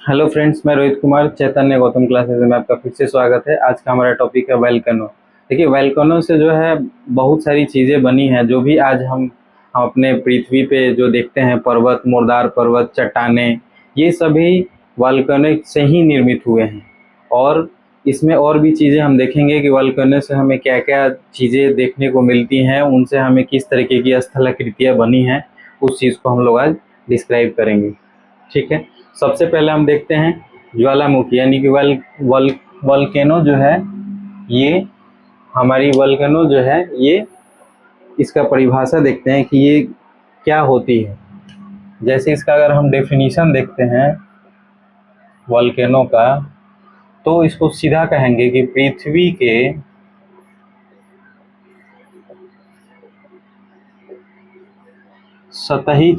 Hello friends, मैं रोहित कुमार चैतन्य Gautam classes में आपका फिर से स्वागत है। आज का हमारा टॉपिक है वोल्केनो। देखिए, वोल्केनो से जो है बहुत सारी चीज़ें बनी हैं। जो भी आज हम अपने पृथ्वी पे जो देखते हैं, पर्वत, मुर्दार पर्वत, चट्टानें, ये सभी वोल्केनो से ही निर्मित हुए हैं। और इसमें और भी चीज़ें हम देखेंगे कि वोल्केनो से हमें क्या क्या चीज़ें देखने को मिलती हैं, उनसे हमें किस तरीके की स्थलाकृतियाँ बनी हैं, उस चीज़ को हम लोग आज डिस्क्राइब करेंगे। ठीक है, सबसे पहले हम देखते हैं ज्वालामुखी यानी कि वोल्केनो जो है ये हमारी वोल्केनो जो है ये इसका परिभाषा देखते हैं कि ये क्या होती है। जैसे इसका अगर हम डेफिनेशन देखते हैं वोल्केनो का, तो इसको सीधा कहेंगे कि पृथ्वी के सतही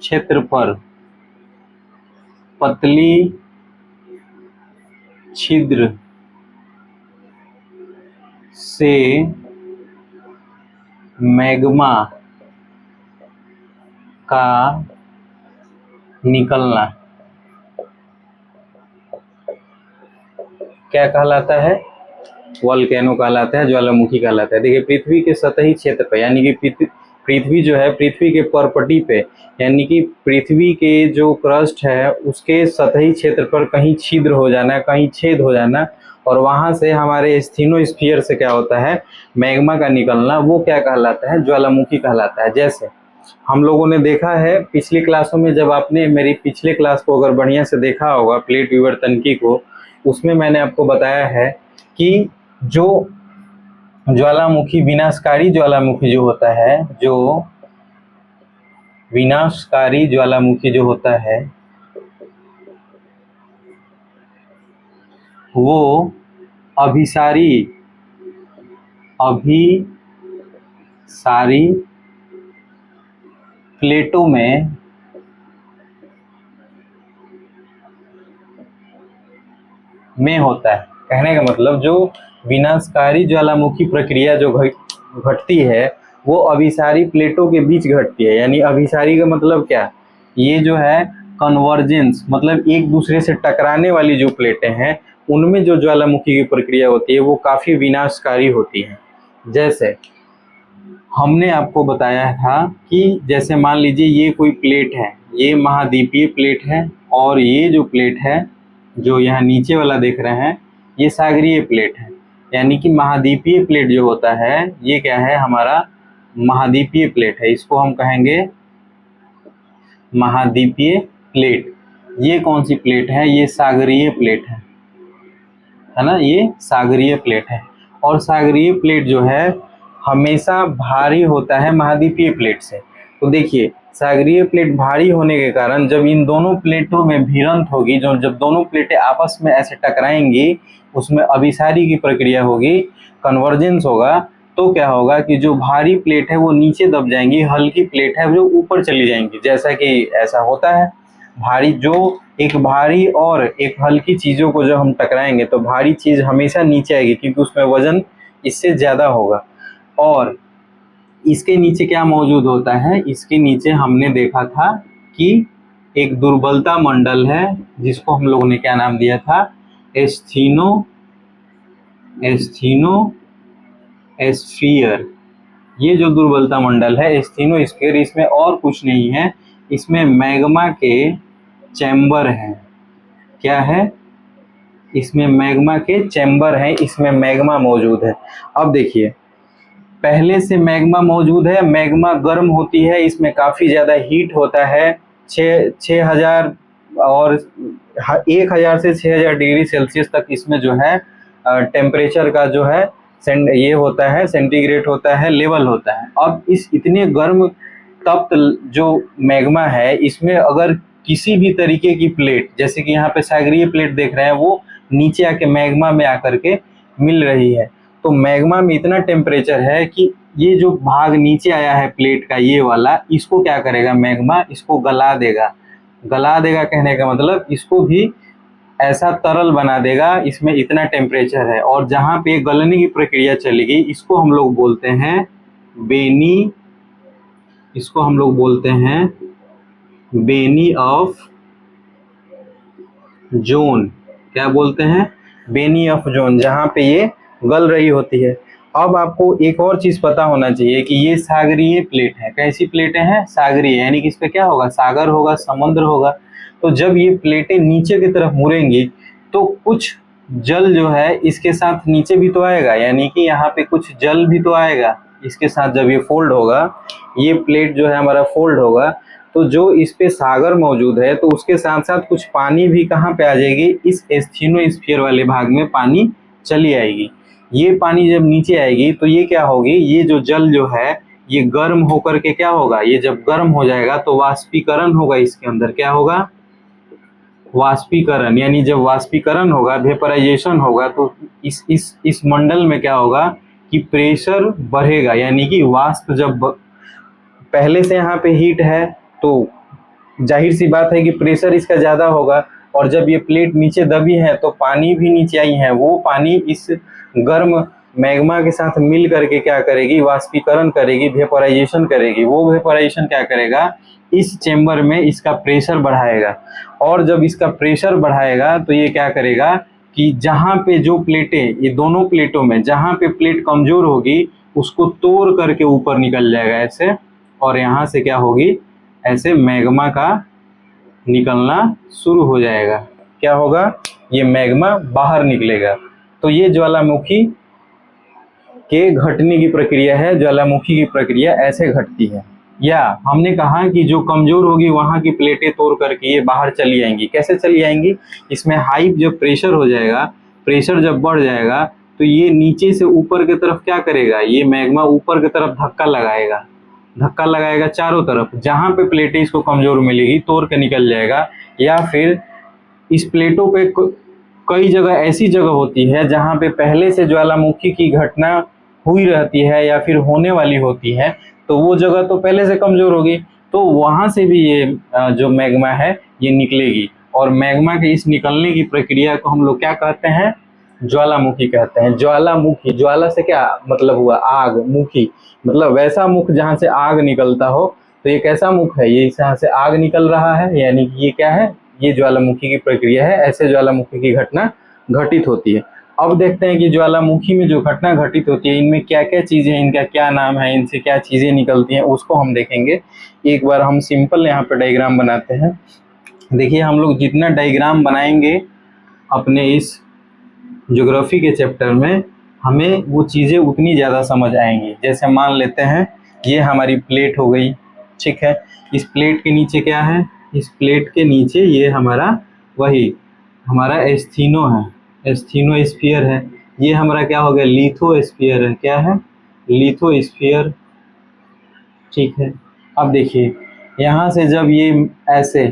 क्षेत्र पर पतली छिद्र से मैग्मा का निकलना क्या कहलाता है? वोल्केनो कहलाता है, ज्वालामुखी कहलाता है। देखिए, पृथ्वी के सतही क्षेत्र पर यानी कि पृथ्वी जो है, पृथ्वी के परपटी पे यानी कि पृथ्वी के जो क्रस्ट है उसके सतही क्षेत्र पर कहीं छिद्र हो जाना, कहीं छेद हो जाना, और वहां से हमारे स्थिनोस्फीयर से क्या होता है, मैग्मा का निकलना, वो क्या कहलाता है? ज्वालामुखी कहलाता है। जैसे हम लोगों ने देखा है पिछली क्लासों में, जब आपने मेरी पिछले क्लास को अगर बढ़िया से देखा होगा, प्लेट विवर्तनिकी को, उसमें मैंने आपको बताया है कि जो ज्वालामुखी, विनाशकारी ज्वालामुखी जो होता है, जो विनाशकारी ज्वालामुखी जो होता है वो अभिसारी प्लेटों में होता है। कहने का मतलब, जो विनाशकारी ज्वालामुखी प्रक्रिया जो घटती है वो अभिसारी प्लेटों के बीच घटती है। यानी अभिसारी का मतलब क्या? ये जो है कन्वर्जेंस, मतलब एक दूसरे से टकराने वाली जो प्लेटें हैं उनमें जो ज्वालामुखी की प्रक्रिया होती है वो काफ़ी विनाशकारी होती है। जैसे हमने आपको बताया था कि जैसे मान लीजिए ये कोई प्लेट है, ये महाद्वीपीय प्लेट है, और ये जो प्लेट है जो यहाँ नीचे वाला देख रहे हैं ये सागरीय प्लेट है। यानी कि महाद्वीपीय प्लेट जो होता है ये क्या है? हमारा महाद्वीपीय प्लेट है। इसको हम कहेंगे महाद्वीपीय प्लेट। ये कौन सी प्लेट है? ये सागरीय प्लेट है ना, ये सागरीय प्लेट है। और सागरीय प्लेट जो है हमेशा भारी होता है महाद्वीपीय प्लेट से। तो देखिए, सागरीय प्लेट भारी होने के कारण जब इन दोनों प्लेटों में भिड़ंत होगी, जो जब दोनों प्लेटें आपस में ऐसे टकराएंगी, उसमें अभिसारी की प्रक्रिया होगी, कन्वर्जेंस होगा, तो क्या होगा कि जो भारी प्लेट है वो नीचे दब जाएंगी, हल्की प्लेट है जो ऊपर चली जाएंगी। जैसा कि ऐसा होता है, भारी जो एक भारी और एक हल्की चीज़ों को जब हम टकराएंगे तो भारी चीज़ हमेशा नीचे आएगी, क्योंकि उसमें वजन इससे ज़्यादा होगा। और इसके नीचे क्या मौजूद होता है? इसके नीचे हमने देखा था कि एक दुर्बलता मंडल है, जिसको हम लोगों ने क्या नाम दिया था? एस्थीनोस्फीयर। ये जो दुर्बलता मंडल है एस्थीनोस्फीयर, इसमें और कुछ नहीं है, इसमें मैग्मा के चैम्बर हैं। क्या है? इसमें मैग्मा के चैम्बर हैं, इसमें मैग्मा मौजूद है। अब देखिए, पहले से मैग्मा मौजूद है, मैग्मा गर्म होती है, इसमें काफ़ी ज़्यादा हीट होता है। 6,000 और 1,000 से 6,000 डिग्री सेल्सियस तक इसमें जो है टेम्परेचर का जो है ये होता है, सेंटीग्रेड होता है, लेवल होता है। अब इस इतने गर्म तप्त जो मैग्मा है, इसमें अगर किसी भी तरीके की प्लेट, जैसे कि यहाँ पे सागरीय प्लेट देख रहे हैं, वो नीचे आके मैग्मा में आकर के मिल रही है, तो मैग्मा में इतना टेम्परेचर है कि ये जो भाग नीचे आया है प्लेट का, ये वाला, इसको क्या करेगा मैग्मा? इसको गला देगा। गला देगा कहने का मतलब इसको भी ऐसा तरल बना देगा, इसमें इतना टेम्परेचर है। और जहाँ पे गलने की प्रक्रिया चलेगी इसको हम लोग बोलते हैं बेनी, इसको हम लोग बोलते हैं बेनी ऑफ जोन, क्या बोलते हैं, बेनी ऑफ जोन, जहाँ पे ये गल रही होती है। अब आपको एक और चीज पता होना चाहिए कि ये सागरीय प्लेट है। कैसी प्लेटें हैं, सागरीय, यानी कि इस पे क्या होगा, सागर होगा, समुद्र होगा। तो जब ये प्लेटें नीचे की तरफ मुड़ेंगी तो कुछ जल जो है इसके साथ नीचे भी तो आएगा, यानी कि यहाँ पे कुछ जल भी तो आएगा इसके साथ। जब ये फोल्ड होगा, ये प्लेट जो है हमारा फोल्ड होगा, तो जो इस पे सागर मौजूद है तो उसके साथ साथ कुछ पानी भी कहाँ पे आ जाएगी, इस एस्थेनोस्फीयर वाले भाग में पानी चली आएगी। ये पानी जब नीचे आएगी तो ये क्या होगी, ये जो जल जो है ये गर्म होकर के क्या होगा, ये जब गर्म हो जाएगा तो वाष्पीकरण होगा, इसके अंदर क्या होगा, वाष्पीकरण। यानी जब वाष्पीकरण होगा, वेपराइजेशन होगा, तो इस मंडल में क्या होगा कि प्रेशर बढ़ेगा। यानी कि वाष्प जब पहले से यहाँ पे हीट है तो जाहिर सी बात है कि प्रेशर इसका ज़्यादा होगा, और जब ये प्लेट नीचे दबी है तो पानी भी नीचे आई है, वो पानी इस गर्म मैग्मा के साथ मिल करके क्या करेगी, वाष्पीकरण करेगी, वेपोराइजेशन करेगी। वो वेपोराइजेशन क्या करेगा, इस चेम्बर में इसका प्रेशर बढ़ाएगा, और जब इसका प्रेशर बढ़ाएगा तो ये क्या करेगा कि जहाँ पे जो प्लेटें, ये दोनों प्लेटों में जहाँ पे प्लेट कमजोर होगी उसको तोड़ करके ऊपर निकल जाएगा ऐसे, और यहाँ से क्या होगी, ऐसे मैग्मा का निकलना शुरू हो जाएगा। क्या होगा, ये मैग्मा बाहर निकलेगा। तो ये ज्वालामुखी के घटने की प्रक्रिया है, ज्वालामुखी की प्रक्रिया ऐसे घटती है। या हमने कहा कि जो कमजोर होगी वहां की प्लेटें तोड़ करके ये बाहर चली आएंगी। कैसे चली आएंगी, इसमें हाई जब प्रेशर हो जाएगा, प्रेशर जब बढ़ जाएगा तो ये नीचे से ऊपर की तरफ क्या करेगा, ये मैग्मा ऊपर की तरफ धक्का लगाएगा, धक्का लगाएगा चारों तरफ। जहां पे प्लेटें इसको कमजोर मिलेगी तोड़ के निकल जाएगा। या फिर इस प्लेटों पे कई जगह ऐसी जगह होती है जहां पे पहले से ज्वालामुखी की घटना हुई रहती है या फिर होने वाली होती है, तो वो जगह तो पहले से कमजोर होगी, तो वहां से भी ये जो मैग्मा है ये निकलेगी। और मैग्मा के इस निकलने की प्रक्रिया को हम लोग क्या कहते हैं, ज्वालामुखी कहते हैं। ज्वालामुखी, ज्वाला से क्या मतलब हुआ, आग, मुखी मतलब वैसा मुख जहाँ से आग निकलता हो। तो ये कैसा मुख है, ये यहाँ से आग निकल रहा है, यानी कि ये क्या है, ये ज्वालामुखी की प्रक्रिया है। ऐसे ज्वालामुखी की घटना घटित होती है। अब देखते हैं कि ज्वालामुखी में जो घटना घटित होती है इनमें क्या क्या चीजें, इनका क्या नाम है, इनसे क्या चीजें निकलती हैं, उसको हम देखेंगे। एक बार हम सिंपल यहाँ पे डायग्राम बनाते हैं। देखिए, हम लोग जितना डायग्राम बनाएंगे अपने इस ज्योग्राफी के चैप्टर में, हमें वो चीज़ें उतनी ज़्यादा समझ आएंगी। जैसे मान लेते हैं ये हमारी प्लेट हो गई, ठीक है। इस प्लेट के नीचे क्या है, इस प्लेट के नीचे ये हमारा वही हमारा एस्थीनो है, एस्थीनोस्फीयर है। ये हमारा क्या हो गया, लिथोस्फीयर है। क्या है, लिथोस्फीयर, ठीक है। अब देखिए, यहाँ से जब ये ऐसे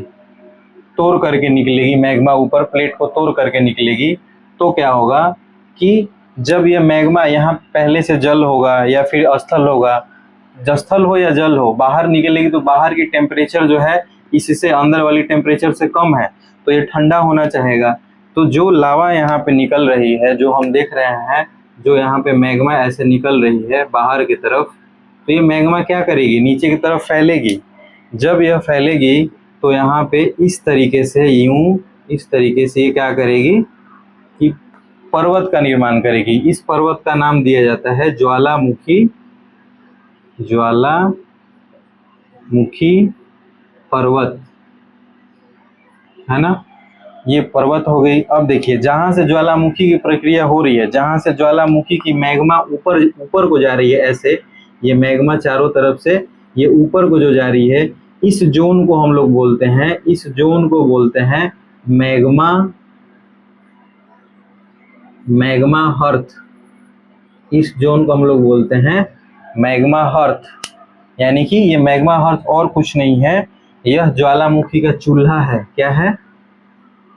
तोड़ करके निकलेगी मैग्मा, ऊपर प्लेट को तोड़ करके निकलेगी, तो क्या होगा कि जब ये मैग्मा यहाँ पहले से जल होगा या फिर स्थल होगा, स्थल हो या जल हो, बाहर निकलेगी तो बाहर की टेम्परेचर जो है इससे अंदर वाली टेम्परेचर से कम है, तो ये ठंडा होना चाहेगा। तो जो लावा यहाँ पे निकल रही है, जो हम देख रहे हैं, जो यहाँ पे मैग्मा ऐसे निकल रही है बाहर की तरफ, तो ये मैग्मा क्या करेगी, नीचे की तरफ फैलेगी। जब यह फैलेगी तो यहाँ पे इस तरीके से, यूं इस तरीके से ये क्या करेगी कि पर्वत का निर्माण करेगी। इस पर्वत का नाम दिया जाता है ज्वालामुखी, ज्वालामुखी पर्वत, है ना। ये पर्वत हो गई। अब देखिए, जहां से ज्वालामुखी की प्रक्रिया हो रही है, जहां से ज्वालामुखी की मैग्मा ऊपर ऊपर को जा रही है, ऐसे ये मैग्मा चारों तरफ से ये ऊपर को जो जा रही है, इस जोन को हम लोग बोलते हैं, इस जोन को बोलते हैं मैग्मा, मैग्मा हर्थ। इस जोन को हम लोग बोलते हैं मैग्मा हर्थ। यानी कि ये मैग्मा हर्थ और कुछ नहीं है, यह ज्वालामुखी का चूल्हा है। क्या है,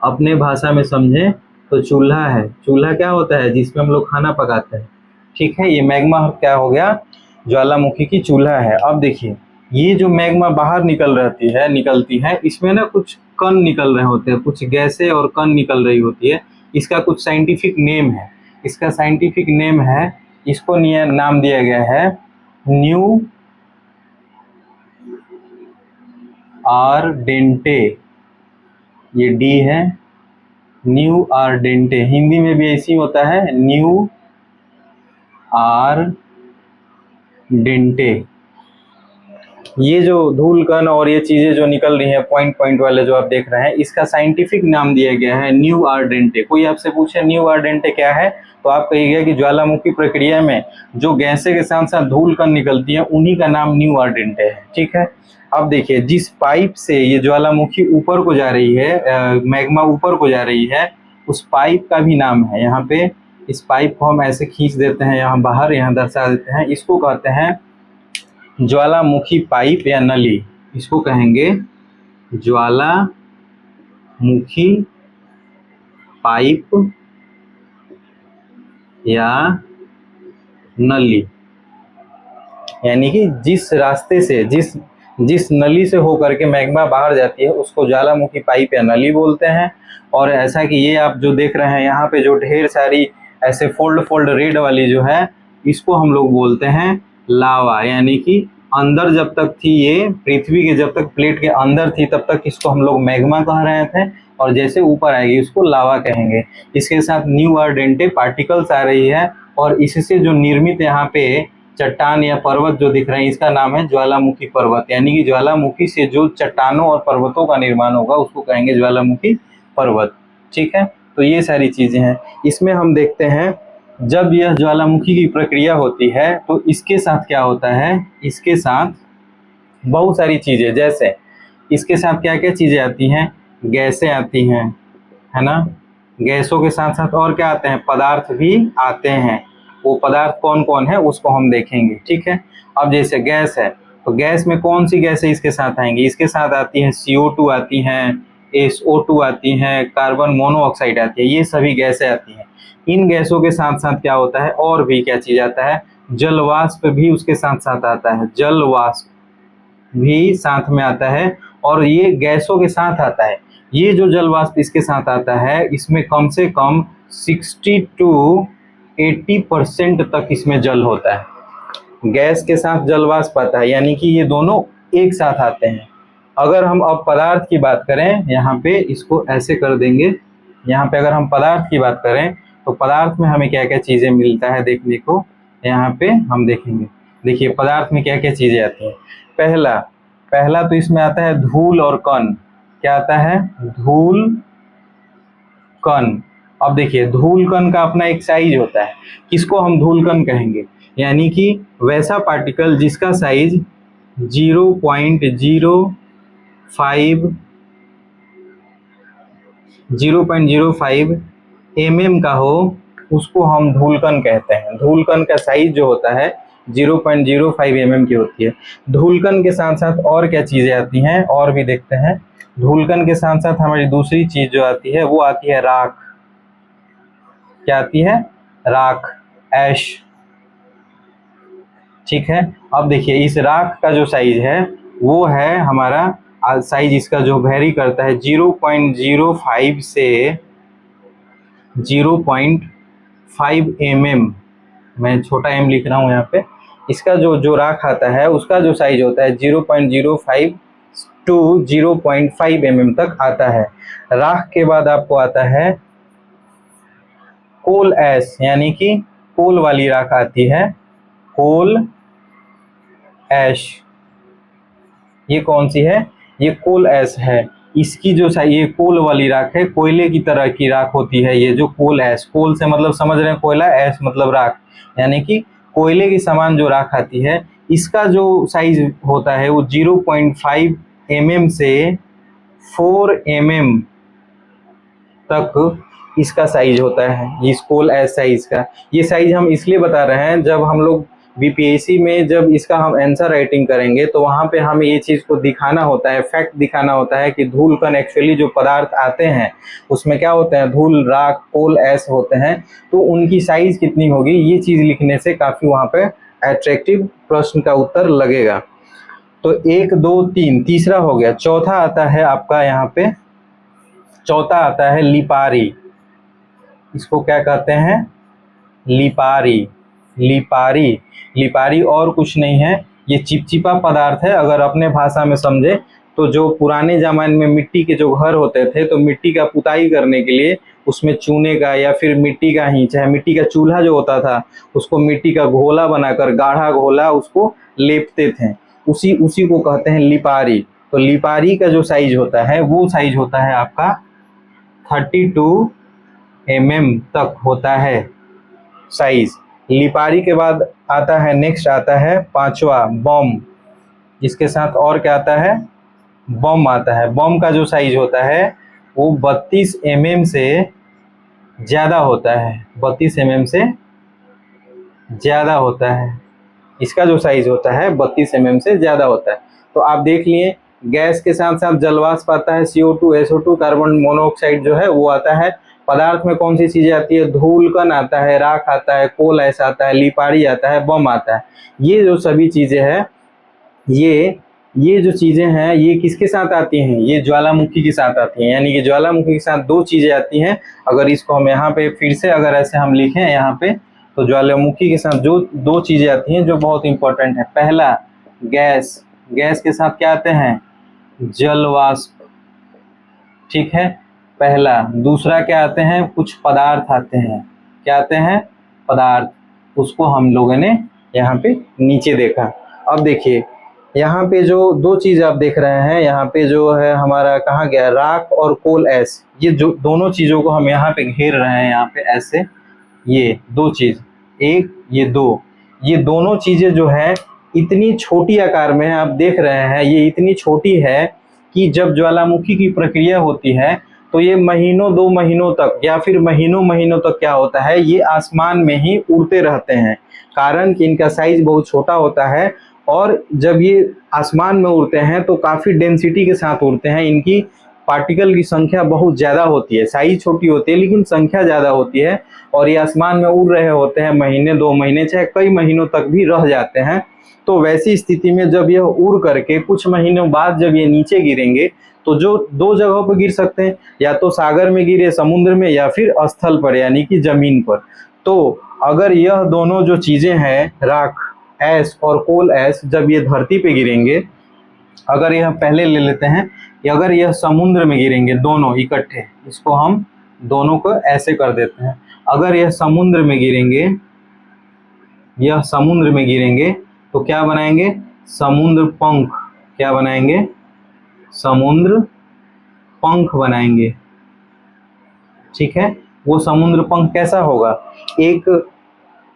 अपने भाषा में समझें तो चूल्हा है। चूल्हा क्या होता है, जिसमें हम लोग खाना पकाते हैं, ठीक है। ये मैग्मा हर्थ क्या हो गया, ज्वालामुखी की चूल्हा है। अब देखिए, ये जो मैग्मा बाहर निकलती है, इसमें ना कुछ कण निकल रहे होते हैं, कुछ गैसें और कण निकल रही होती है। इसका कुछ साइंटिफिक नेम है, इसका साइंटिफिक नेम है, इसको नाम दिया गया है न्यू आर्डेंटे, ये डी है, न्यू आर्डेंटे, हिंदी में भी ऐसी होता है, न्यू आर्डेंटे। ये जो धूल कण और ये चीजें जो निकल रही हैं पॉइंट पॉइंट वाले जो आप देख रहे हैं, इसका साइंटिफिक नाम दिया गया है न्यू आर्डेंटे। कोई आपसे पूछे न्यू आर्डेंटे क्या है, तो आप कहिएगा कि ज्वालामुखी प्रक्रिया में जो गैसें के साथ साथ धूल कण निकलती हैं उन्हीं का नाम न्यू आर्डेंटे है। ठीक है, अब देखिए जिस पाइप से ये ज्वालामुखी ऊपर को जा रही है, मैग्मा ऊपर को जा रही है, उस पाइप का भी नाम है। यहाँ पे इस पाइप को हम ऐसे खींच देते हैं, यहाँ बाहर यहाँ दर्शा देते हैं, इसको कहते हैं ज्वालामुखी पाइप या नली, इसको कहेंगे ज्वालामुखी पाइप या नली। यानी कि जिस रास्ते से जिस नली से होकर के मैग्मा बाहर जाती है उसको ज्वालामुखी पाइप या नली बोलते हैं। और ऐसा कि ये आप जो देख रहे हैं यहाँ पे जो ढेर सारी ऐसे फोल्ड रेड वाली जो है, इसको हम लोग बोलते हैं लावा। यानी कि अंदर जब तक थी ये पृथ्वी के, जब तक प्लेट के अंदर थी तब तक इसको हम लोग मैग्मा कह रहे थे, और जैसे ऊपर आएगी इसको लावा कहेंगे। इसके साथ न्यू आर्डेंटे पार्टिकल्स आ रही है, और इससे जो निर्मित यहाँ पे चट्टान या पर्वत जो दिख रहे हैं इसका नाम है ज्वालामुखी पर्वत। यानी कि ज्वालामुखी से जो चट्टानों और पर्वतों का निर्माण होगा उसको कहेंगे ज्वालामुखी पर्वत। ठीक है, तो ये सारी चीजें हैं। इसमें हम देखते हैं जब यह ज्वालामुखी की प्रक्रिया होती है तो इसके साथ क्या होता है, इसके साथ बहुत सारी चीजें, जैसे इसके साथ क्या क्या चीजें आती हैं, गैसें आती हैं, है ना। गैसों के साथ साथ और क्या आते हैं, पदार्थ भी आते हैं। वो पदार्थ कौन कौन है उसको हम देखेंगे। ठीक है, अब जैसे गैस है तो गैस में कौन सी गैसें इसके साथ आएंगी, इसके साथ आती हैं CO2 आती हैं, SO2 आती हैं, कार्बन मोनोऑक्साइड आती है, ये सभी गैसें आती हैं। इन गैसों के साथ साथ क्या होता है, और भी क्या चीज आता है, जल वाष्प भी उसके साथ साथ आता है, जल वाष्प भी साथ में आता है, और ये गैसों के साथ आता है। ये जो जल वाष्प इसके साथ आता है इसमें कम से कम 60 to 80% तक इसमें जल होता है। गैस के साथ जल वाष्प आता है, यानी कि ये दोनों एक साथ आते हैं। अगर हम अब पदार्थ की बात करें, यहाँ पे इसको ऐसे कर देंगे, यहाँ पे अगर हम पदार्थ की बात करें तो पदार्थ में हमें क्या क्या चीजें मिलता है देखने को, यहाँ पे हम देखेंगे। देखिए पदार्थ में क्या क्या चीजें आती हैं। पहला तो इसमें आता है धूल और कण। क्या आता है, धूल कण। अब देखिए धूल कण का अपना एक साइज होता है, किसको हम धूल कण कहेंगे, यानी कि वैसा पार्टिकल जिसका साइज 0.05 mm का हो उसको हम धूल कण कहते हैं। धूल कण का साइज जो होता है 0.05 mm की होती है। धूल कण के साथ साथ और क्या चीजें आती हैं, और भी देखते हैं। धूल कण के साथ साथ हमारी दूसरी चीज जो आती है वो आती है राख। क्या आती है, राख, ऐश। ठीक है, अब देखिए इस राख का जो साइज है वो है हमारा साइज, इसका जो वेरी करता है 0.05 से 0.5 mm। मैं छोटा m लिख रहा हूँ यहाँ पे। इसका जो राख आता है उसका जो साइज होता है 0.05 to 0.5 mm तक आता है। राख के बाद आपको आता है कोल ऐश, यानी कि कोल वाली राख आती है, कोल ऐश। ये कौन सी है, ये कोल ऐश है। इसकी जो ये कोल वाली राख है, कोयले की तरह की राख होती है ये जो कोल ऐश। कोल से मतलब समझ रहे हैं कोयला, ऐश मतलब राख, यानी कि कोयले की समान जो राख आती है। इसका जो साइज होता है वो 0.5 mm से 4 mm तक इसका साइज होता है, इस कोल ऐश साइज का। ये साइज हम इसलिए बता रहे हैं, जब हम लोग बीपीएससी में जब इसका हम आंसर राइटिंग करेंगे तो वहाँ पे हमें ये चीज़ को दिखाना होता है, फैक्ट दिखाना होता है कि धूल कण एक्चुअली जो पदार्थ आते हैं उसमें क्या होते हैं, धूल, राख, कोल ऐश होते हैं, तो उनकी साइज कितनी होगी, ये चीज़ लिखने से काफ़ी वहाँ पे अट्रैक्टिव प्रश्न का उत्तर लगेगा। तो 1 2 3 तीसरा हो गया। चौथा आता है आपका यहाँ पे, चौथा आता है लिपारी। इसको क्या कहते हैं, लिपारी। लिपारी और कुछ नहीं है, ये चिपचिपा पदार्थ है। अगर अपने भाषा में समझे तो जो पुराने ज़माने में मिट्टी के जो घर होते थे, तो मिट्टी का पुताई करने के लिए उसमें चूने का या फिर मिट्टी का ही, चाहे मिट्टी का चूल्हा जो होता था उसको मिट्टी का घोला बनाकर, गाढ़ा घोला, उसको लेपते थे। उसी उसी को कहते हैं लिपारी। तो लिपारी का जो साइज होता है वो साइज होता है आपका 32 mm तक होता है साइज। लिपारी के बाद आता है, नेक्स्ट आता है पांचवा बम। इसके साथ और क्या आता है, बम आता है। बम का जो साइज होता है वो 32 mm से ज़्यादा होता है, 32 mm से ज़्यादा होता है। इसका जो साइज होता है 32 mm से ज़्यादा होता है। तो आप देख लिए, गैस के साथ साथ जलवाष्प आता है, CO2, SO2, कार्बन मोनोऑक्साइड जो है वो आता है। पदार्थ में कौन सी चीज़ें आती है, धूलकण आता है, राख आता है, कोल ऐसा आता है, लिपारी आता है, बम आता है। ये जो सभी चीज़ें हैं, ये जो चीज़ें हैं ये किसके साथ आती हैं, ये ज्वालामुखी के साथ आती हैं। यानी कि ज्वालामुखी के साथ दो चीज़ें आती हैं। अगर इसको हम यहाँ पे फिर से अगर ऐसे हम लिखें यहाँ पे, तो ज्वालामुखी के साथ जो दो चीज़ें आती हैं जो बहुत इंपॉर्टेंट है, पहला गैस, गैस के साथ क्या आते हैं, जलवाष्प, ठीक है, पहला। दूसरा क्या आते हैं, कुछ पदार्थ आते हैं, क्या आते हैं, पदार्थ। उसको हम लोगों ने यहाँ पे नीचे देखा। अब देखिए यहाँ पे जो दो चीज़ आप देख रहे हैं, यहाँ पे जो है हमारा कहाँ गया, राख और कोल ऐश, ये जो दोनों चीज़ों को हम यहाँ पे घेर रहे हैं, यहाँ पे ऐसे, ये दो चीज़, एक ये दो, ये दोनों चीज़ें जो है इतनी छोटी आकार में है, आप देख रहे हैं ये इतनी छोटी है कि जब ज्वालामुखी की प्रक्रिया होती है तो ये महीनों, 2 महीनों तक या फिर महीनों तक क्या होता है, ये आसमान में ही उड़ते रहते हैं। कारण कि इनका साइज बहुत छोटा होता है, और जब ये आसमान में उड़ते हैं तो काफ़ी डेंसिटी के साथ उड़ते हैं। इनकी पार्टिकल की संख्या बहुत ज़्यादा होती है, साइज छोटी होती है लेकिन संख्या ज़्यादा होती है, और ये आसमान में उड़ रहे होते हैं महीने, 2 महीने, चाहे कई महीनों तक भी रह जाते हैं। तो वैसी स्थिति में जब यह उड़ करके कुछ महीनों बाद जब ये नीचे गिरेंगे, तो जो दो जगहों पर गिर सकते हैं, या तो सागर में गिरे, समुद्र में, या फिर स्थल पर यानी कि जमीन पर। तो अगर यह दोनों जो चीज़ें हैं, राख ऐश और कोल ऐश, जब ये धरती पे गिरेंगे, अगर यह पहले ले लेते हैं कि अगर यह समुद्र में गिरेंगे दोनों इकट्ठे, इसको हम दोनों को ऐसे कर देते हैं, अगर यह समुद्र में गिरेंगे, यह समुद्र में गिरेंगे तो क्या बनाएंगे, समुद्र पंख, क्या बनाएंगे, समुद्र पंख बनाएंगे, ठीक है। वो समुद्र पंख कैसा होगा, एक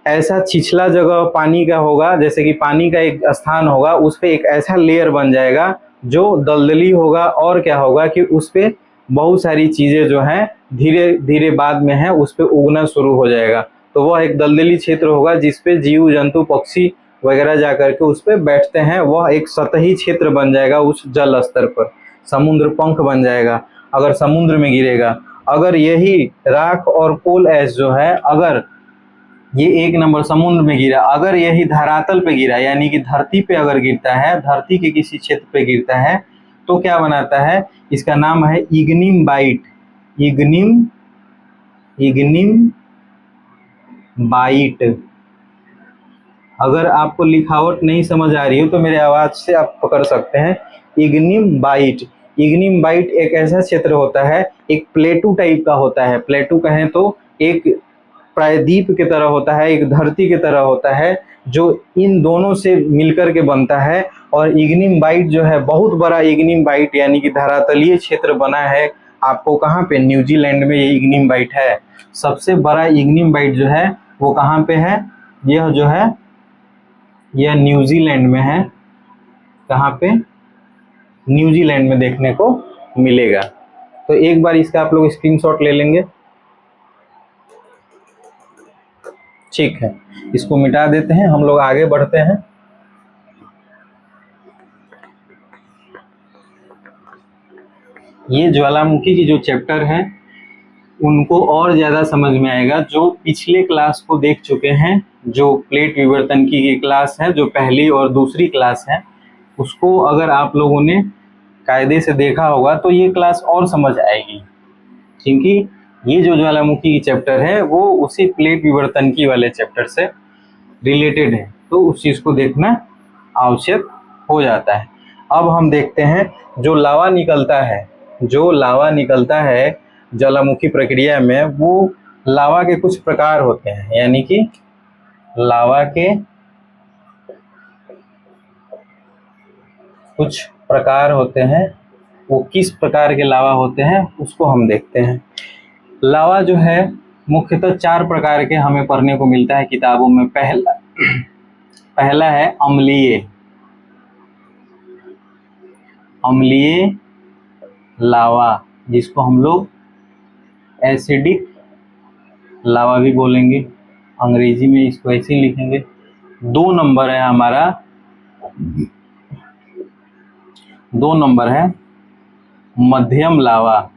ऐसा छिछला जगह पानी का होगा, जैसे कि पानी का एक स्थान होगा, उस पर एक ऐसा लेयर बन जाएगा जो दलदली होगा, और क्या होगा कि उस पर बहुत सारी चीज़ें जो हैं धीरे धीरे बाद में है उस पर उगना शुरू हो जाएगा। तो वह एक दलदली क्षेत्र होगा जिसपे जीव जंतु पक्षी वगैरह जा करके उस पर बैठते हैं। वह एक सतही क्षेत्र बन जाएगा उस जल स्तर पर, समुद्र पंख बन जाएगा अगर समुद्र में गिरेगा। अगर यही राख और कोल ऐश जो है, अगर ये 1 नंबर समुद्र में गिरा, अगर यही धरातल पे गिरा यानी कि धरती पे अगर गिरता है, धरती के किसी क्षेत्र पे गिरता है, तो क्या बनाता है, इसका नाम है इग्निम बाइट, इग्निम बाइट। अगर आपको लिखावट नहीं समझ आ रही हो तो मेरे आवाज से आप पकड़ सकते हैं, इग्निम बाइट। इग्निम बाइट एक ऐसा क्षेत्र होता है, एक प्लेटू टाइप का होता है, प्लेटू कहें तो एक प्रायद्वीप की तरह होता है, एक धरती की तरह होता है, जो इन दोनों से मिलकर के बनता है। और इग्निम बाइट जो है, बहुत बड़ा इग्निम बाइट यानी कि धरातलीय क्षेत्र बना है आपको कहाँ पे, न्यूजीलैंड में ये इग्निम बाइट है। सबसे बड़ा इग्निम बाइट जो है वो कहाँ पे है, यह जो है यह न्यूजीलैंड में है। कहाँ पे, न्यूजीलैंड में देखने को मिलेगा। तो एक बार इसका आप लोग स्क्रीनशॉट ले लेंगे, ठीक है। इसको मिटा देते हैं, हम लोग आगे बढ़ते हैं। ये ज्वालामुखी की जो चैप्टर है उनको और ज़्यादा समझ में आएगा जो पिछले क्लास को देख चुके हैं, जो प्लेट विवर्तनकी की क्लास है, जो पहली और दूसरी क्लास है, उसको अगर आप लोगों ने कायदे से देखा होगा तो ये क्लास और समझ आएगी, क्योंकि ये जो ज्वालामुखी की चैप्टर है वो उसी प्लेट विवर्तनकी वाले चैप्टर से रिलेटेड है, तो उस चीज़ को देखना आवश्यक हो जाता है। अब हम देखते हैं जो लावा निकलता है, जो लावा निकलता है ज्वालामुखी प्रक्रिया में, वो लावा के कुछ प्रकार होते हैं, यानी कि लावा के कुछ प्रकार होते हैं। वो किस प्रकार के लावा होते हैं उसको हम देखते हैं। लावा जो है मुख्यतः 4 प्रकार के हमें पढ़ने को मिलता है किताबों में। पहला है अम्लीय, अम्लीय लावा, जिसको हम लोग एसिडिक लावा भी बोलेंगे, अंग्रेजी में इसको ऐसे ही लिखेंगे। 2 नंबर है हमारा, 2 नंबर है मध्यम लावा,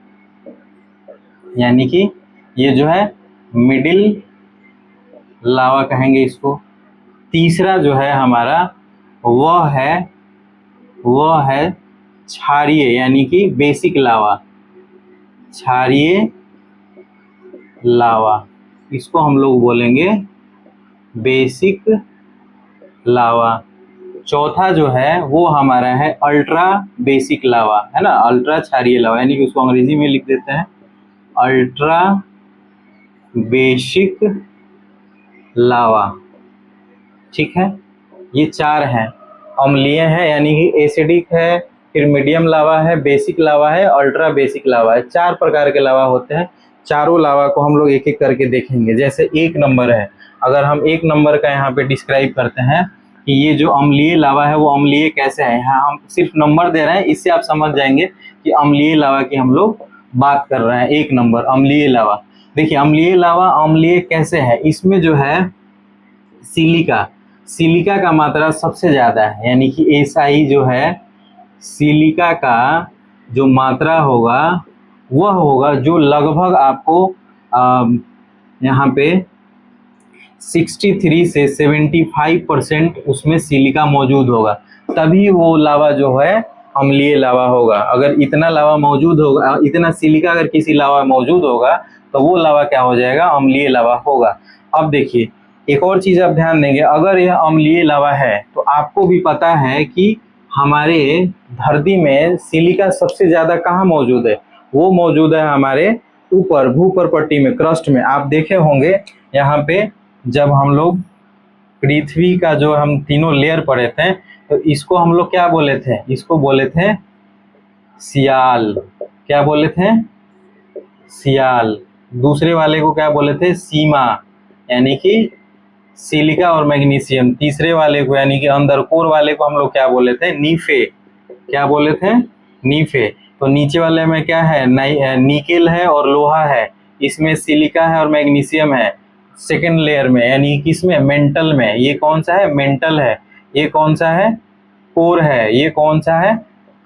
यानी कि ये जो है मिडिल लावा कहेंगे इसको। तीसरा जो है हमारा वह है क्षारीय, यानी कि बेसिक लावा, क्षारीय लावा, इसको हम लोग बोलेंगे बेसिक लावा। चौथा जो है वो हमारा है अल्ट्रा बेसिक लावा, है ना, अल्ट्रा क्षारीय लावा, यानी कि उसको अंग्रेजी में लिख देते हैं अल्ट्रा बेसिक लावा। ठीक है, ये 4 हैं। अम्लीय है यानी कि एसिडिक है, फिर मीडियम लावा है, बेसिक लावा है, अल्ट्रा बेसिक लावा है। 4 प्रकार के लावा होते हैं। चारों लावा को हम लोग एक एक करके देखेंगे। जैसे 1 नंबर है, अगर हम 1 नंबर का यहाँ पे डिस्क्राइब करते हैं कि ये जो अम्लीय लावा है वो अम्लीय कैसे है, यहाँ हम सिर्फ नंबर दे रहे हैं, इससे आप समझ जाएंगे कि अम्लीय लावा की हम लोग बात कर रहे हैं। 1 नंबर अम्लीय लावा। देखिए अम्लीय लावा अम्लीय कैसे है, इसमें जो है सिलिका का मात्रा सबसे ज़्यादा है, यानी कि SI जो है सिलिका का जो मात्रा होगा वह होगा जो लगभग आपको यहाँ पे 63 से 75% उसमें सिलिका मौजूद होगा, तभी वो लावा जो है अम्लीय लावा होगा। अगर इतना लावा मौजूद होगा, इतना सिलिका अगर किसी लावा में मौजूद होगा तो वो लावा क्या हो जाएगा, अम्लीय लावा होगा। अब देखिए एक और चीज़ आप ध्यान देंगे, अगर यह अम्लीय लावा है तो आपको भी पता है कि हमारे धरती में सिलिका सबसे ज़्यादा कहाँ मौजूद है, वो मौजूद है हमारे ऊपर भूपर पट्टी में, क्रस्ट में। आप देखे होंगे यहाँ पे जब हम लोग पृथ्वी का जो हम तीनों लेयर पढ़े थे तो इसको हम लोग क्या बोले थे, इसको बोले थे सियाल। क्या बोले थे, सियाल। दूसरे वाले को क्या बोले थे, सीमा, यानी कि सिलिका और मैग्नीशियम। तीसरे वाले को यानी कि अंदर कोर वाले को हम लोग क्या बोले थे, नीफे। क्या बोले थे, नीफे। तो नीचे वाले में क्या है, निकेल है और लोहा है, इसमें सिलिका है और मैग्नीशियम है। सेकेंड लेयर में यानी किसमें, मेंटल में, ये कौन सा है, मेंटल है। ये कौन सा है, कोर है। ये कौन सा है,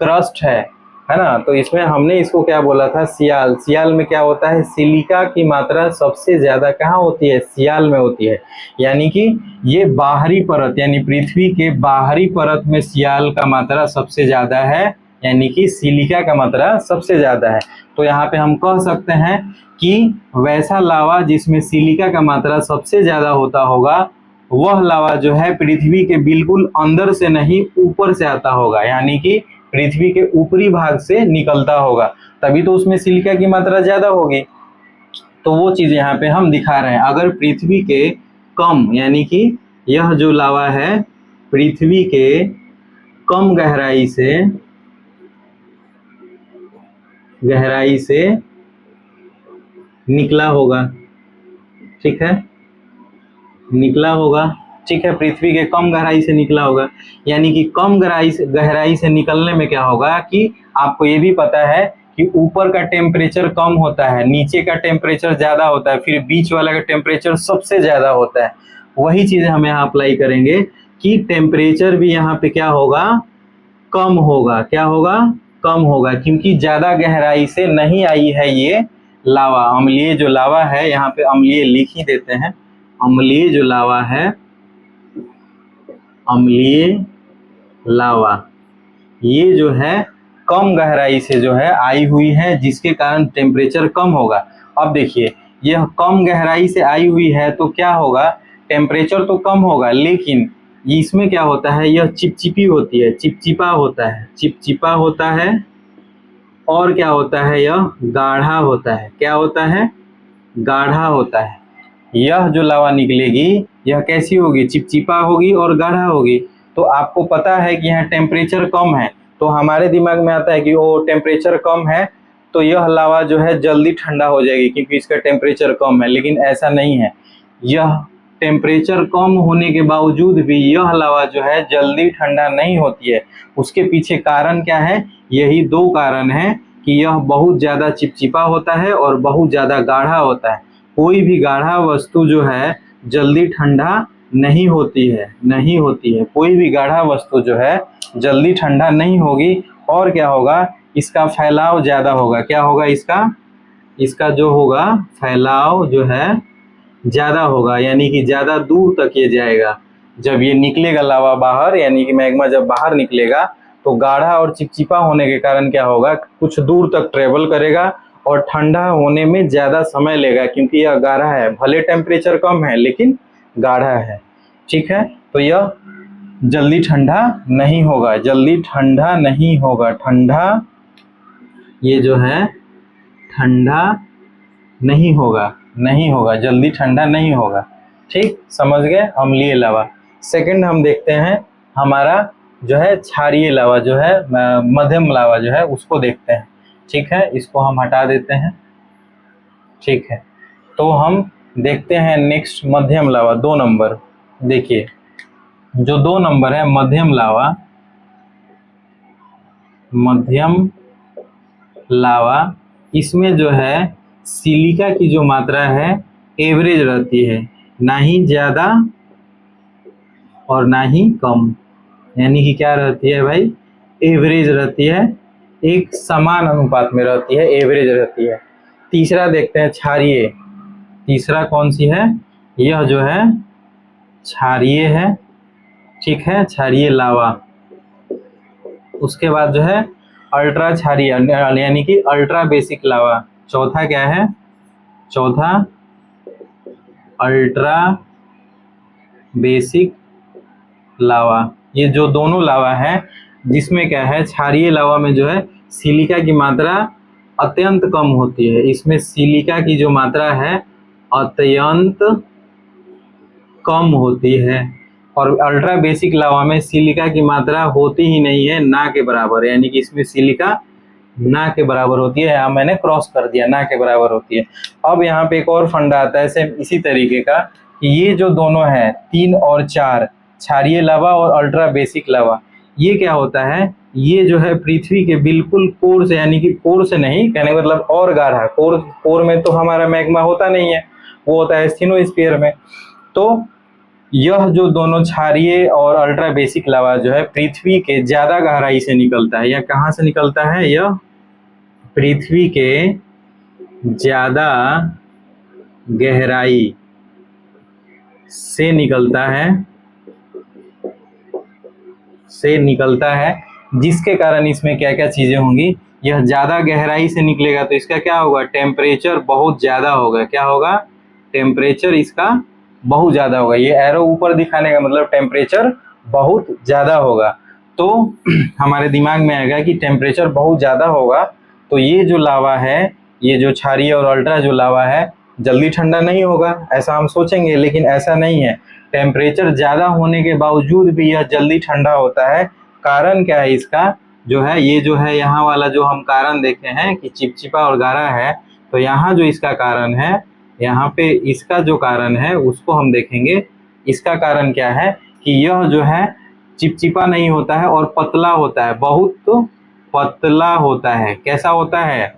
क्रस्ट है ना। तो इसमें हमने इसको क्या बोला था, सियाल। सियाल में क्या होता है, सिलिका की मात्रा सबसे ज्यादा कहाँ होती है, सियाल में होती है। यानी कि ये बाहरी परत, यानी पृथ्वी के बाहरी परत में सियाल का मात्रा सबसे ज्यादा है, यानी कि सिलिका का मात्रा सबसे ज्यादा है। तो यहाँ पे हम कह सकते हैं कि वैसा लावा जिसमें सिलिका का मात्रा सबसे ज्यादा होता होगा, वह लावा जो है पृथ्वी के बिल्कुल अंदर से नहीं ऊपर से आता होगा, यानी कि पृथ्वी के ऊपरी भाग से निकलता होगा, तभी तो उसमें सिलिका की मात्रा ज्यादा होगी। तो वो चीज यहाँ पे हम दिखा रहे हैं। अगर पृथ्वी के कम, यानी कि यह जो लावा है पृथ्वी के कम गहराई से निकला होगा, ठीक है, निकला होगा, ठीक है, पृथ्वी के कम गहराई से निकला होगा। यानी कि कम गहराई से निकलने में क्या होगा कि आपको ये भी पता है कि ऊपर का टेम्परेचर कम होता है, नीचे का टेम्परेचर ज्यादा होता है, फिर बीच वाला का टेम्परेचर सबसे ज्यादा होता है। वही चीजें हम यहाँ अप्लाई करेंगे कि टेम्परेचर भी यहाँ पे क्या होगा, कम होगा। क्या होगा, कम होगा, क्योंकि ज्यादा गहराई से नहीं आई है ये लावा। अम्लीय जो लावा है, यहाँ पे अम्लीय लिख ही देते हैं, अम्लीय जो लावा है, अम्लीय लावा ये जो है कम गहराई से जो है आई हुई है, जिसके कारण टेम्परेचर कम होगा। अब देखिए यह कम गहराई से आई हुई है तो क्या होगा, टेम्परेचर तो कम होगा, लेकिन इसमें क्या होता है, यह चिपचिपी होती है, चिपचिपा होता है, चिपचिपा होता है। और क्या होता है, यह गाढ़ा होता है। क्या होता है, गाढ़ा होता है। यह जो लावा निकलेगी यह कैसी होगी, चिपचिपा होगी और गाढ़ा होगी। तो आपको पता है कि यहाँ टेम्परेचर कम है, तो हमारे दिमाग में आता है कि वो टेम्परेचर कम है तो यह लावा जो है जल्दी ठंडा हो जाएगी क्योंकि इसका टेम्परेचर कम है, लेकिन ऐसा नहीं है। यह टेम्परेचर कम होने के बावजूद भी यह लावा जो है जल्दी ठंडा नहीं होती है। उसके पीछे कारण क्या है, यही दो कारण है कि यह बहुत ज़्यादा चिपचिपा होता है और बहुत ज़्यादा गाढ़ा होता है। कोई भी गाढ़ा वस्तु जो है जल्दी ठंडा नहीं होती है, नहीं होती है। कोई भी गाढ़ा वस्तु जो है जल्दी ठंडा नहीं होगी। और क्या होगा, इसका फैलाव ज़्यादा होगा। क्या होगा, इसका जो होगा फैलाव जो है ज़्यादा होगा, यानी कि ज़्यादा दूर तक ये जाएगा। जब ये निकलेगा लावा बाहर, यानी कि मैग्मा जब बाहर निकलेगा तो गाढ़ा और चिपचिपा होने के कारण क्या होगा, कुछ दूर तक ट्रेवल करेगा और ठंडा होने में ज़्यादा समय लेगा क्योंकि यह गाढ़ा है। भले टेम्परेचर कम है लेकिन गाढ़ा है। ठीक है, तो यह जल्दी ठंडा नहीं होगा, जल्दी ठंडा नहीं होगा। ठंडा, ये जो है ठंडा नहीं होगा, नहीं होगा, जल्दी ठंडा नहीं होगा। ठीक, समझ गए, अम्लीय लावा। सेकंड हम देखते हैं हमारा जो है क्षारीय लावा, जो है मध्यम लावा जो है उसको देखते हैं। ठीक है, इसको हम हटा देते हैं। ठीक है, तो हम देखते हैं नेक्स्ट मध्यम लावा 2 नंबर। देखिए जो 2 नंबर है मध्यम लावा, मध्यम लावा, इसमें जो है सिलिका की जो मात्रा है एवरेज रहती है, ना ही ज़्यादा और ना ही कम। यानी कि क्या रहती है भाई, एवरेज रहती है, एक समान अनुपात में रहती है, एवरेज रहती है। तीसरा देखते हैं क्षारीय। तीसरा कौन सी है, यह जो है क्षारीय है। ठीक है, क्षारीय लावा। उसके बाद जो है अल्ट्रा क्षारीय, यानी कि अल्ट्रा बेसिक लावा। चौथा क्या है, चौथा अल्ट्रा बेसिक लावा। ये जो दोनों लावा है, जिसमें क्या है, क्षारीय लावा में जो है सिलिका की मात्रा अत्यंत कम होती है। इसमें सिलिका की जो मात्रा है अत्यंत कम होती है। और अल्ट्रा बेसिक लावा में सिलिका की मात्रा होती ही नहीं है, ना के बराबर। यानी कि इसमें सिलिका ना के बराबर होती है। यहाँ मैंने क्रॉस कर दिया, ना के बराबर होती है। अब यहाँ पे एक और फंडा आता है सेम इसी तरीके का, कि ये जो दोनों है 3 और 4, क्षारीय लावा और अल्ट्रा बेसिक लावा, ये क्या होता है, ये जो है पृथ्वी के बिल्कुल कोर से, यानी कि कोर से नहीं, कहने का मतलब और गाढ़ा, कोर में तो हमारा मैग्मा होता नहीं है, वो होता है स्फीनोस्फीयर में। तो यह जो दोनों क्षारीय और अल्ट्रा बेसिक लावा जो है पृथ्वी के ज्यादा गहराई से निकलता है। यह कहाँ से निकलता है, यह पृथ्वी के ज्यादा गहराई से निकलता है, जिसके कारण इसमें क्या क्या चीजें होंगी, यह ज्यादा गहराई से निकलेगा तो इसका क्या होगा, टेम्परेचर बहुत ज्यादा होगा। क्या होगा, टेम्परेचर इसका बहुत ज्यादा होगा। ये एरो ऊपर दिखाने का मतलब टेम्परेचर बहुत ज्यादा होगा। तो हमारे दिमाग में आएगा कि टेम्परेचर बहुत ज्यादा होगा तो ये जो लावा है, ये जो क्षारीय और अल्ट्रा जो लावा है, जल्दी ठंडा नहीं होगा, ऐसा हम सोचेंगे, लेकिन ऐसा नहीं है। टेम्परेचर ज़्यादा होने के बावजूद भी यह जल्दी ठंडा होता है। कारण क्या है इसका, जो है ये जो है यहाँ वाला जो हम कारण देखे हैं कि चिपचिपा और गाढ़ा है, तो यहाँ जो इसका कारण है, यहाँ पे इसका जो कारण है उसको हम देखेंगे। इसका कारण क्या है कि यह जो है चिपचिपा नहीं होता है और पतला होता है, बहुत पतला होता है। कैसा होता है,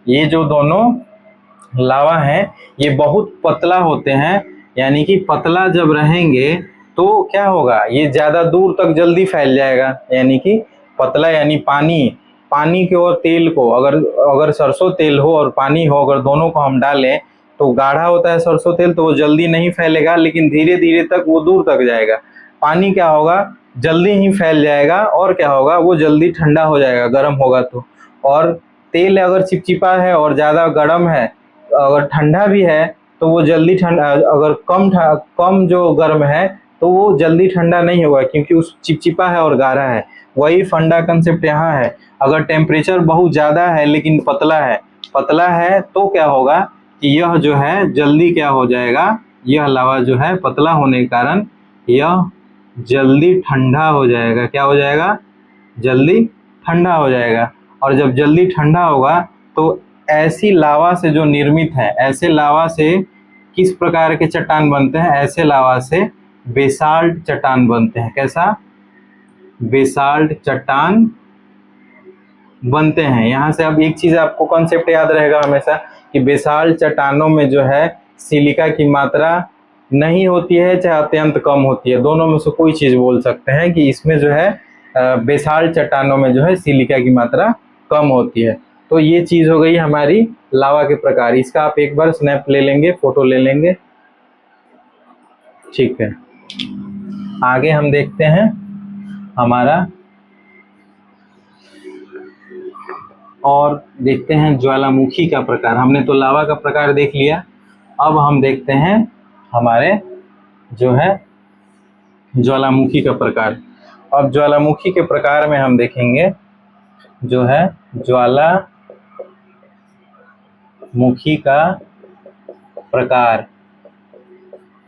ये जो दोनों लावा हैं ये बहुत पतला होते हैं, यानी कि पतला जब रहेंगे तो क्या होगा, ये ज़्यादा दूर तक जल्दी फैल जाएगा। यानी कि पतला यानी पानी के और तेल को, अगर सरसों तेल हो और पानी हो, अगर दोनों को हम डालें तो गाढ़ा होता है सरसों तेल, तो वो जल्दी नहीं फैलेगा, लेकिन धीरे धीरे तक वो दूर तक जाएगा। पानी क्या होगा, जल्दी ही फैल जाएगा, और क्या होगा, वो जल्दी ठंडा हो जाएगा गर्म होगा तो। और तेल अगर चिपचिपा है और ज़्यादा गर्म है, अगर ठंडा भी है तो वो जल्दी ठंडा, अगर कम जो गर्म है तो वो जल्दी ठंडा नहीं होगा क्योंकि उस चिपचिपा है और गाढ़ा है। वही फंडा कंसेप्ट यहाँ है। अगर टेम्परेचर बहुत ज़्यादा है लेकिन पतला है तो क्या होगा कि यह जो है जल्दी क्या हो जाएगा, यह लावा जो है पतला होने के कारण यह जल्दी ठंडा हो जाएगा। क्या हो जाएगा? जल्दी ठंडा हो जाएगा। और जब जल्दी ठंडा होगा तो ऐसी लावा से जो निर्मित है, ऐसे लावा से किस प्रकार के चट्टान बनते हैं? ऐसे लावा से बेसाल्ट चट्टान बनते हैं। कैसा? बेसाल्ट चट्टान बनते हैं। यहाँ से अब एक चीज़ आपको कॉन्सेप्ट याद रहेगा हमेशा कि बेसाल्ट चट्टानों में जो है सिलिका की मात्रा नहीं होती है, चाहे अत्यंत कम होती है। दोनों में से कोई चीज़ बोल सकते हैं कि इसमें जो है बेसाल्ट चट्टानों में जो है सिलिका की मात्रा कम होती है। तो ये चीज़ हो गई हमारी लावा के प्रकार। इसका आप एक बार स्नैप ले लेंगे, फोटो ले लेंगे, ठीक है। आगे हम देखते हैं हमारा और देखते हैं ज्वालामुखी का प्रकार। हमने तो लावा का प्रकार देख लिया, अब हम देखते हैं हमारे जो है ज्वालामुखी का प्रकार। अब ज्वालामुखी के प्रकार में हम देखेंगे जो है ज्वालामुखी का प्रकार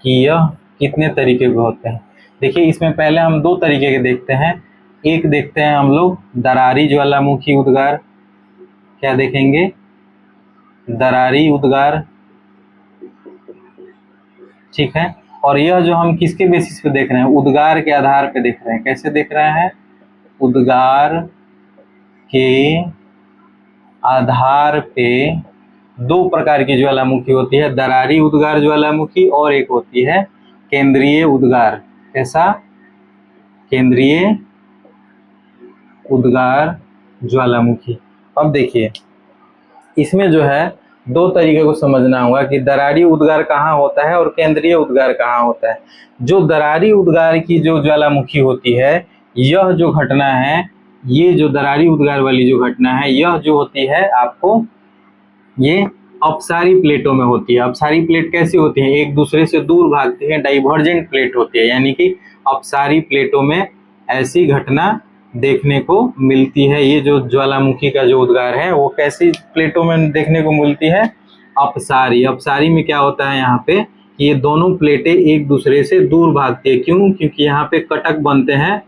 कि यह कितने तरीके के होते हैं। देखिए, इसमें पहले हम दो तरीके के देखते हैं। एक देखते हैं हम लोग दरारी ज्वालामुखी उद्गार। क्या देखेंगे? दरारी उद्गार, ठीक है। और यह जो हम किसके बेसिस पे देख रहे हैं? उद्गार के आधार पे देख रहे हैं। कैसे देख रहे हैं? उद्गार के आधार पे दो प्रकार की ज्वालामुखी होती है, दरारी उद्गार ज्वालामुखी और एक होती है केंद्रीय उद्गार। कैसा? केंद्रीय उद्गार ज्वालामुखी। अब देखिए, इसमें जो है दो तरीके को समझना होगा कि दरारी उद्गार कहाँ होता है और केंद्रीय उद्गार कहाँ होता है। जो दरारी उद्गार की जो ज्वालामुखी होती है, यह जो घटना है, ये जो दरारी उद्गार वाली जो घटना है, यह जो होती है आपको ये अपसारी प्लेटों में होती है। अपसारी प्लेट कैसी होती है? एक दूसरे से दूर भागती है, डाइवर्जेंट प्लेट होती है। यानी कि अपसारी प्लेटों में ऐसी घटना देखने को मिलती है। ये जो ज्वालामुखी का जो उद्गार है वो कैसी प्लेटों में देखने को मिलती है? अपसारी। अपसारी में क्या होता है यहाँ पे कि ये दोनों प्लेटें एक दूसरे से दूर भागती है। क्यों? क्योंकि यहाँ पे कटक बनते हैं,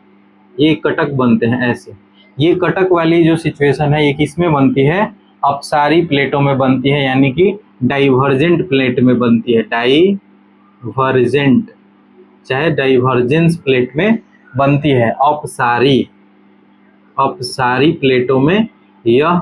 ये कटक बनते हैं ऐसे। ये कटक वाली जो सिचुएशन है ये किस में बनती है? अपसारी प्लेटों में बनती है, यानी कि डाइवर्जेंट प्लेट में बनती है। डाइवर्जेंट चाहे डाइवर्जेंस प्लेट में बनती है। अपसारी प्लेटों में यह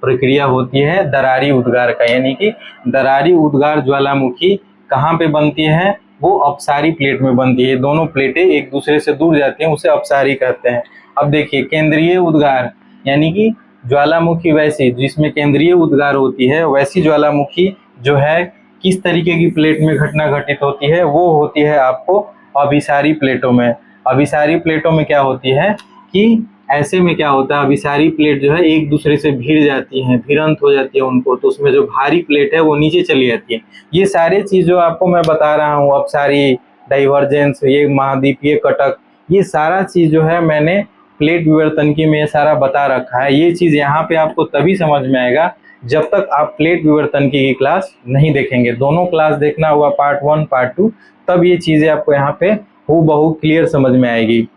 प्रक्रिया होती है दरारी उद्गार का। यानी कि दरारी उद्गार ज्वालामुखी कहाँ पे बनती है? वो अपसारी प्लेट में बनती है। दोनों प्लेटें एक दूसरे से दूर जाती हैं, उसे अपसारी कहते हैं। अब देखिए, केंद्रीय उद्गार यानी कि ज्वालामुखी वैसी जिसमें केंद्रीय उद्गार होती है, वैसी ज्वालामुखी जो है किस तरीके की प्लेट में घटना घटित होती है? वो होती है आपको अभिसारी प्लेटों में। अभिसारी प्लेटों में क्या होती है कि ऐसे में क्या होता है, अभिसारी प्लेट जो है एक दूसरे से भिड़ जाती हैं, भिड़ंत हो जाती है उनको, तो उसमें जो भारी प्लेट है वो नीचे चली जाती है। ये सारे चीज़ जो आपको मैं बता रहा हूँ, अपसारी, डाइवर्जेंस, ये महाद्वीपीय कटक, ये सारा चीज़ जो है मैंने प्लेट विवर्तनिकी में ये सारा बता रखा है। ये चीज़ यहाँ पे आपको तभी समझ में आएगा जब तक आप प्लेट विवर्तनिकी की क्लास नहीं देखेंगे। दोनों क्लास देखना होगा, पार्ट 1 पार्ट 2, तब ये चीज़ें आपको यहाँ पे हूबहू क्लियर समझ में आएगी।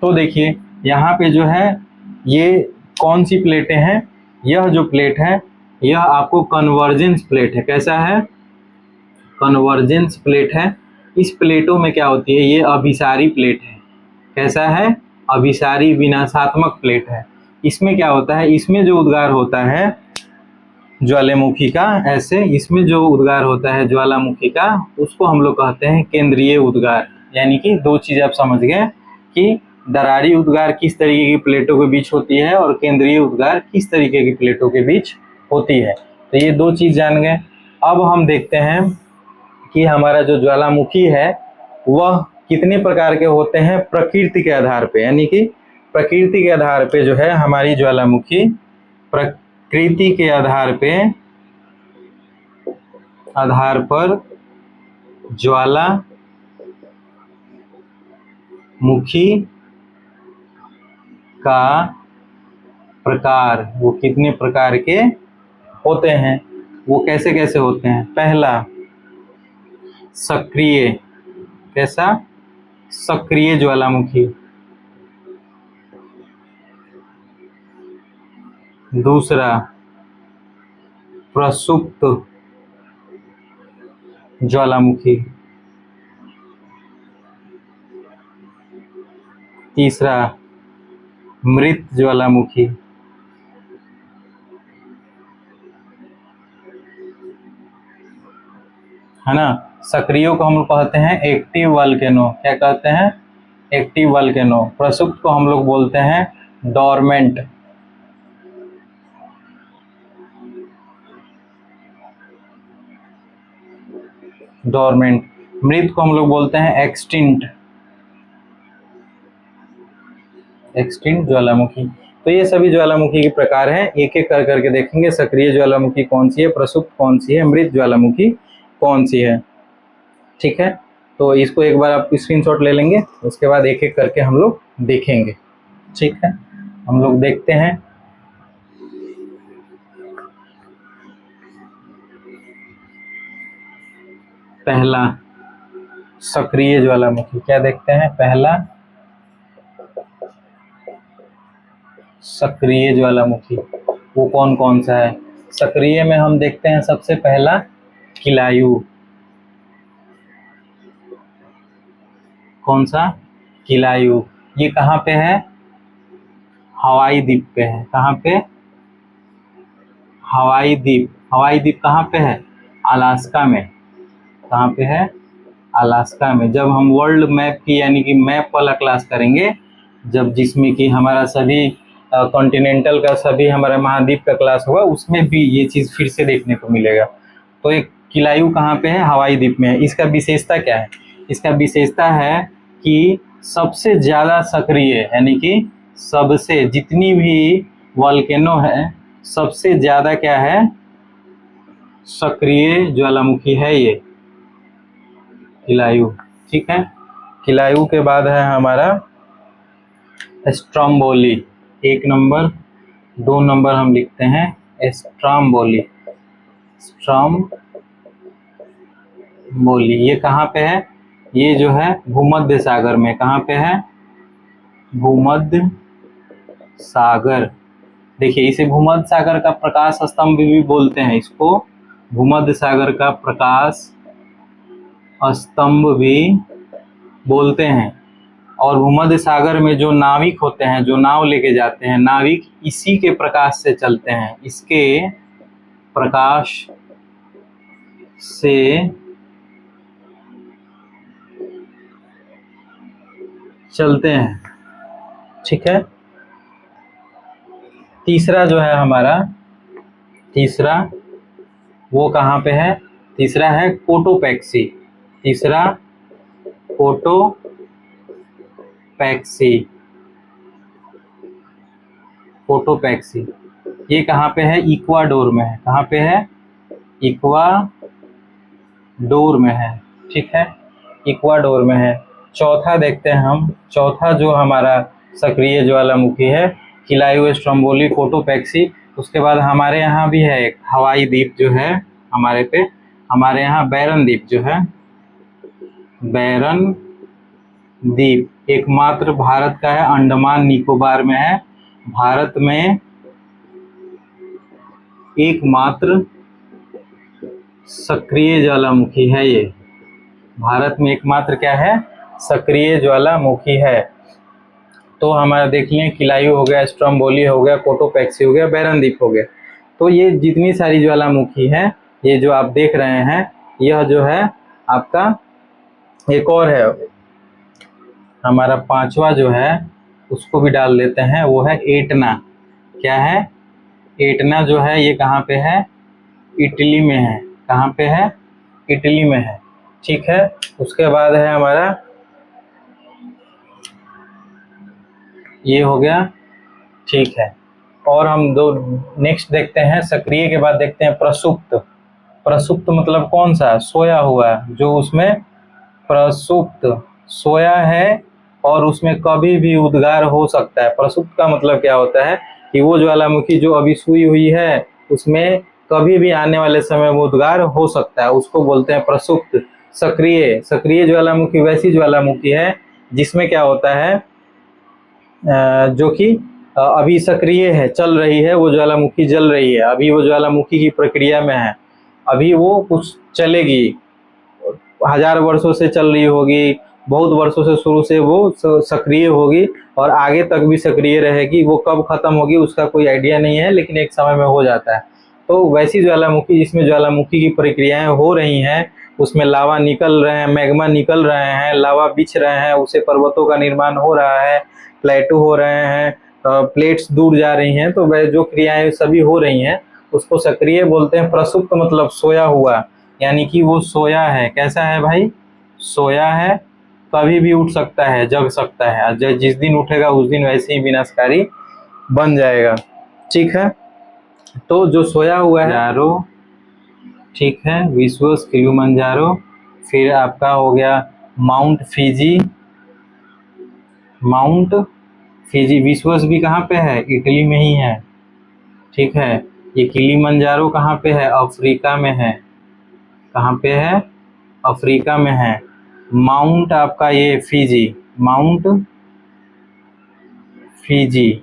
तो देखिए, यहाँ पे जो है ये कौन सी प्लेटें हैं? यह जो प्लेट है यह आपको कन्वर्जेंस प्लेट है। कैसा है? कन्वर्जेंस प्लेट है। इस प्लेटों में क्या होती है? ये अभिसारी प्लेट है। कैसा है? अभिसारी विनाशात्मक प्लेट है। इसमें क्या होता है? इसमें जो उद्गार होता है ज्वालामुखी का, ऐसे इसमें जो उद्गार होता है ज्वालामुखी का, उसको हम लोग कहते हैं केंद्रीय उद्गार। यानी कि दो चीज़ आप समझ गए कि दरारी उद्गार किस तरीके की प्लेटों के बीच होती है और केंद्रीय उद्गार किस तरीके की प्लेटों के बीच होती है। तो ये दो चीज़ जान गए। अब हम देखते हैं कि हमारा जो ज्वालामुखी है वह कितने प्रकार के होते हैं प्रकृति के आधार पे। यानी कि प्रकृति के आधार पे जो है हमारी ज्वालामुखी प्रकृति के आधार पर ज्वालामुखी मुखी का प्रकार, वो कितने प्रकार के होते हैं, वो कैसे कैसे होते हैं। पहला सक्रिय, कैसा, सक्रिय ज्वालामुखी। दूसरा प्रसुप्त ज्वालामुखी। तीसरा मृत ज्वालामुखी। है ना। सक्रियों को हम लोग कहते हैं एक्टिव वल्केनो, क्या कहते हैं, एक्टिव वल्केनो। प्रसुप्त को हम लोग बोलते हैं डोरमेंट। डोरमेंट। मृत को हम लोग बोलते हैं एक्सटिंक्ट, एक्सटिंक्ट ज्वालामुखी। तो ये सभी ज्वालामुखी के प्रकार हैं, एक एक कर करके देखेंगे। सक्रिय ज्वालामुखी कौन सी है, प्रसुप्त कौन सी है, मृत ज्वालामुखी कौन सी है। ठीक है, तो इसको एक बार आप स्क्रीनशॉट ले लेंगे, उसके बाद एक एक करके हम लोग देखेंगे। ठीक है, हम लोग देखते हैं। पहला सक्रिय ज्वालामुखी, क्या देखते हैं, पहला सक्रिय ज्वालामुखी वो कौन कौन सा है। सक्रिय में हम देखते हैं सबसे पहला किलायु। कौन सा, किलायु। ये कहाँ पे है, हवाई द्वीप पे है। कहाँ पे, हवाई द्वीप। हवाई द्वीप कहाँ पे है, अलास्का में। कहाँ पे है, अलास्का में। जब हम वर्ल्ड मैप की यानी कि मैप वाला क्लास करेंगे, जब जिसमें कि हमारा सभी कॉन्टिनेंटल का, सभी हमारा महाद्वीप का क्लास होगा, उसमें भी ये चीज़ फिर से देखने को मिलेगा। तो एक किलायु कहाँ पे है, हवाई द्वीप में है। इसका विशेषता क्या है, इसका विशेषता है कि सबसे ज़्यादा सक्रिय, यानी कि सबसे, जितनी भी वॉल्केनो है सबसे ज़्यादा क्या है, सक्रिय ज्वालामुखी है ये किलायु। ठीक है, किलायु के बाद है हमारा स्ट्रोम्बोली। एक नंबर, दो नंबर हम लिखते हैं स्ट्रोम्बोली। स्ट्रोम्बोली ये कहाँ पे है, ये जो है भूमध्य सागर में। कहाँ पे है, भूमध्य सागर। देखिए इसे भूमध्य सागर का प्रकाश स्तंभ भी बोलते हैं, इसको भूमध्य सागर का प्रकाश स्तंभ भी बोलते हैं। और भूमध्य सागर में जो नाविक होते हैं, जो नाव लेके जाते हैं, नाविक इसी के प्रकाश से चलते हैं, इसके प्रकाश से चलते हैं। ठीक है, तीसरा जो है हमारा, तीसरा वो कहाँ पे है, तीसरा है कोटोपैक्सी। तीसरा कोटोपैक्सी। कोटोपैक्सी ये कहाँ पे है, इक्वाडोर में है। कहाँ पे है, इक्वाडोर में है। ठीक है, इक्वाडोर में है। चौथा देखते हैं हम, चौथा जो हमारा सक्रिय ज्वालामुखी है, किलायु, स्ट्रोम्बोली, कोटोपैक्सी। उसके बाद हमारे यहाँ भी है एक हवाई द्वीप जो है हमारे पे, हमारे यहाँ बैरन द्वीप जो है, बैरन द्वीप एकमात्र भारत का है, अंडमान निकोबार में है। भारत में एकमात्र सक्रिय ज्वालामुखी है ये, भारत में एकमात्र क्या है, सक्रिय ज्वालामुखी है। तो हमारा देख लें, किलायु हो गया, स्ट्रोम्बोली हो गया, कोटोपैक्सी हो गया, बैरन द्वीप हो गया। तो ये जितनी सारी ज्वालामुखी है, ये जो आप देख रहे हैं, यह जो है आपका, एक और है हमारा पांचवा जो है, उसको भी डाल देते हैं, वो है एटना। क्या है, एटना जो है ये कहाँ पे है, इटली में है। कहाँ पे है, इटली में है। ठीक है, उसके बाद है हमारा, ये हो गया। ठीक है, और हम दो नेक्स्ट देखते हैं, सक्रिय के बाद देखते हैं प्रसुप्त। प्रसुप्त मतलब कौन सा, सोया हुआ, जो उसमें प्रसुप्त सोया है और उसमें कभी भी उद्गार हो सकता है। प्रसुप्त का मतलब क्या होता है कि वो ज्वालामुखी जो अभी सोई हुई है उसमें कभी भी आने वाले समय में उद्गार हो सकता है, उसको बोलते हैं प्रसुप्त। सक्रिय, सक्रिय ज्वालामुखी वैसी ज्वालामुखी है जिसमें क्या होता है जो कि अभी सक्रिय है, चल रही है, वो ज्वालामुखी जल रही है, अभी वो ज्वालामुखी की प्रक्रिया में है, अभी वो कुछ चलेगी, हजार वर्षों से चल रही होगी, बहुत वर्षों से शुरू से वो सक्रिय होगी और आगे तक भी सक्रिय रहेगी। वो कब खत्म होगी उसका कोई आइडिया नहीं है, लेकिन एक समय में हो जाता है। तो वैसी ज्वालामुखी जिसमें ज्वालामुखी की प्रक्रियाएं हो रही हैं, उसमें लावा निकल रहे हैं, मैग्मा निकल रहे हैं, लावा बिछ रहे हैं, उससे पर्वतों का निर्माण हो रहा है, प्लेटू हो रहे हैं, प्लेट्स दूर जा रही हैं, तो वह जो क्रियाएं सभी हो रही हैं उसको सक्रिय बोलते हैं। प्रसुप्त मतलब सोया हुआ, यानी कि वो सोया है। कैसा है भाई? सोया है, कभी भी उठ सकता है, जग सकता है, जिस दिन उठेगा उस दिन वैसे ही विनाशकारी बन जाएगा। ठीक है, तो जो सोया हुआ है जारो, ठीक है, विश्वस किलिमंजारो। फिर आपका हो गया माउंट फिजी, माउंट फिजी। विश्वस भी कहाँ पे है? इटली में ही है। ठीक है, ये किलिमंजारो कहाँ पे है? अफ्रीका में है। कहाँ पे है? अफ्रीका में है। माउंट आपका ये फिजी, माउंट फिजी,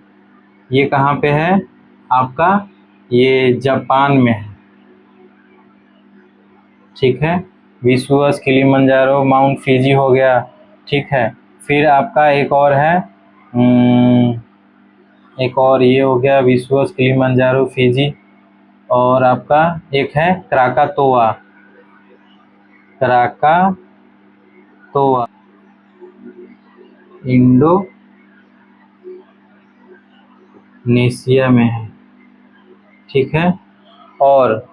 ये कहाँ पे है आपका? ये जापान में है। ठीक है, विश्वस किलिमंजारो माउंट फिजी हो गया। ठीक है, फिर आपका एक और है, एक और ये हो गया विश्वस किलिमंजारो फिजी, और आपका एक है क्राकातोआ, क्राकातोआ इंडोनेशिया में है। ठीक है, और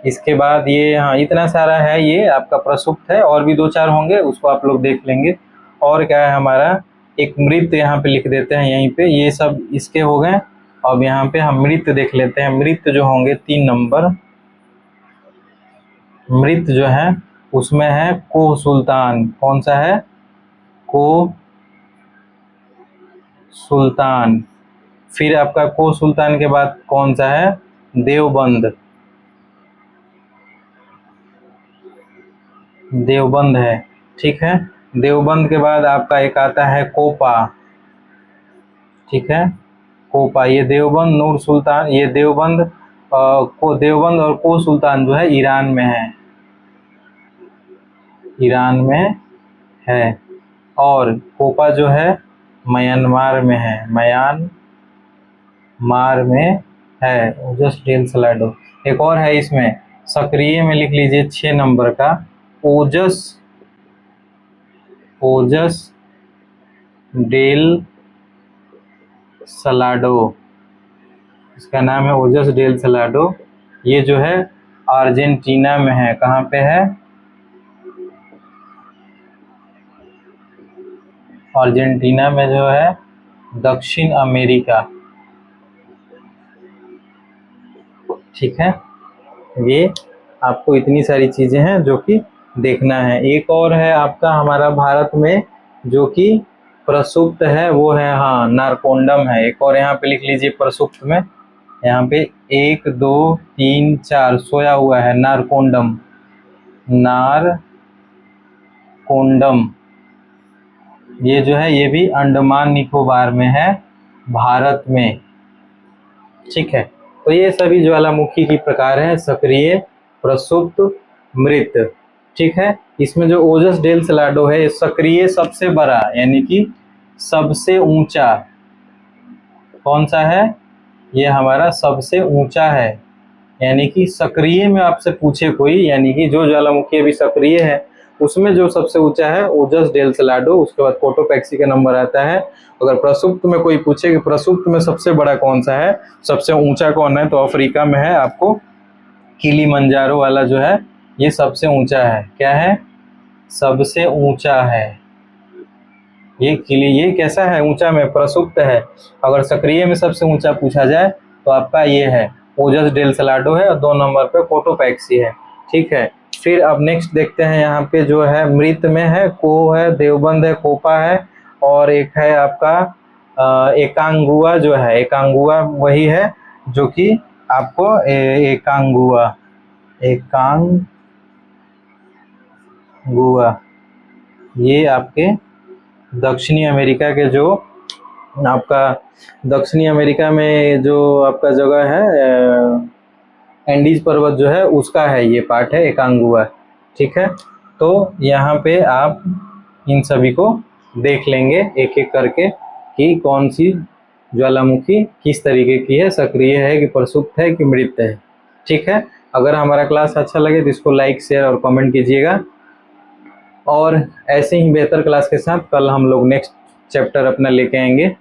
इसके बाद ये, हाँ इतना सारा है, ये आपका प्रसुप्त है, और भी दो चार होंगे उसको आप लोग देख लेंगे। और क्या है हमारा, एक मृत यहाँ पे लिख देते हैं यहीं पे, ये सब इसके हो गए। अब यहाँ पे हम मृत देख लेते हैं। मृत जो होंगे 3 नंबर, मृत जो है उसमें है को सुल्तान। कौन सा है? को सुल्तान। फिर आपका को सुल्तान के बाद कौन सा है? देवबंद, देवबंद है। ठीक है, देवबंद के बाद आपका एक आता है कोपा। ठीक है, कोपा, ये देवबंद, नूर सुल्तान, ये देवबंद को देवबंद और को सुल्तान जो है ईरान में है, ईरान में है। और कोपा जो है म्यांमार में है, म्यांमार में है। जस्ट डेल सलाडो। एक और है इसमें सक्रिय में, लिख लीजिए 6 नंबर का, ओजस, ओजस डेल सलाडो, इसका नाम है ओजस डेल सलाडो। ये जो है अर्जेंटीना में है। कहाँ पे है? अर्जेंटीना में जो है दक्षिण अमेरिका। ठीक है, ये आपको इतनी सारी चीजें हैं जो कि देखना है। एक और है आपका हमारा भारत में जो कि प्रसुप्त है, वो है, हाँ, नारकोंडम है। एक और यहाँ पे लिख लीजिए प्रसुप्त में, यहाँ पे 1 2 3 4 सोया हुआ है, नारकोंडम, नारकोंडम। ये जो है ये भी अंडमान निकोबार में है, भारत में। ठीक है, तो ये सभी ज्वालामुखी की प्रकार हैं, सक्रिय, प्रसुप्त, मृत। ठीक है, इसमें जो ओजस डेल सलाडो है सक्रिय सबसे बड़ा, यानी कि सबसे ऊंचा। कौन सा है? ये हमारा सबसे ऊंचा है, यानी कि सक्रिय में आपसे पूछे कोई, यानी कि जो ज्वालामुखी अभी सक्रिय है उसमें जो सबसे ऊंचा है ओजस डेल सलाडो, उसके बाद कोटोपैक्सी का नंबर आता है। अगर प्रसुप्त में कोई पूछे कि प्रसुप्त में सबसे बड़ा कौन सा है, सबसे ऊंचा कौन है, तो अफ्रीका में है आपको किलिमंजारो वाला जो है ये सबसे ऊंचा है। क्या है? सबसे ऊंचा है। ये कैसा है? ऊंचा में प्रसुप्त है। अगर सक्रिय में सबसे ऊंचा पूछा जाए तो आपका ये है ओजस डेल सलाडो है, और 2 नंबर पे कोटोपैक्सी है। ठीक है, फिर अब नेक्स्ट देखते हैं यहाँ पे जो है मृत में है को है, देवबंद है, कोपा है, और एक है आपका एकांगुआ जो है, एकांगुआ वही है जो कि आपको एकांगुआ, एकांगुआ ये आपके दक्षिणी अमेरिका के जो आपका दक्षिणी अमेरिका में जो आपका जगह है एंडीज पर्वत जो है उसका है, ये पार्ट है एकांगुआ। ठीक है, तो यहाँ पे आप इन सभी को देख लेंगे एक एक करके कि कौन सी ज्वालामुखी किस तरीके की है, सक्रिय है कि प्रसुप्त है कि मृत है। ठीक है, अगर हमारा क्लास अच्छा लगे तो इसको लाइक शेयर और कमेंट कीजिएगा, और ऐसे ही बेहतर क्लास के साथ कल हम लोग नेक्स्ट चैप्टर अपना लेके आएंगे।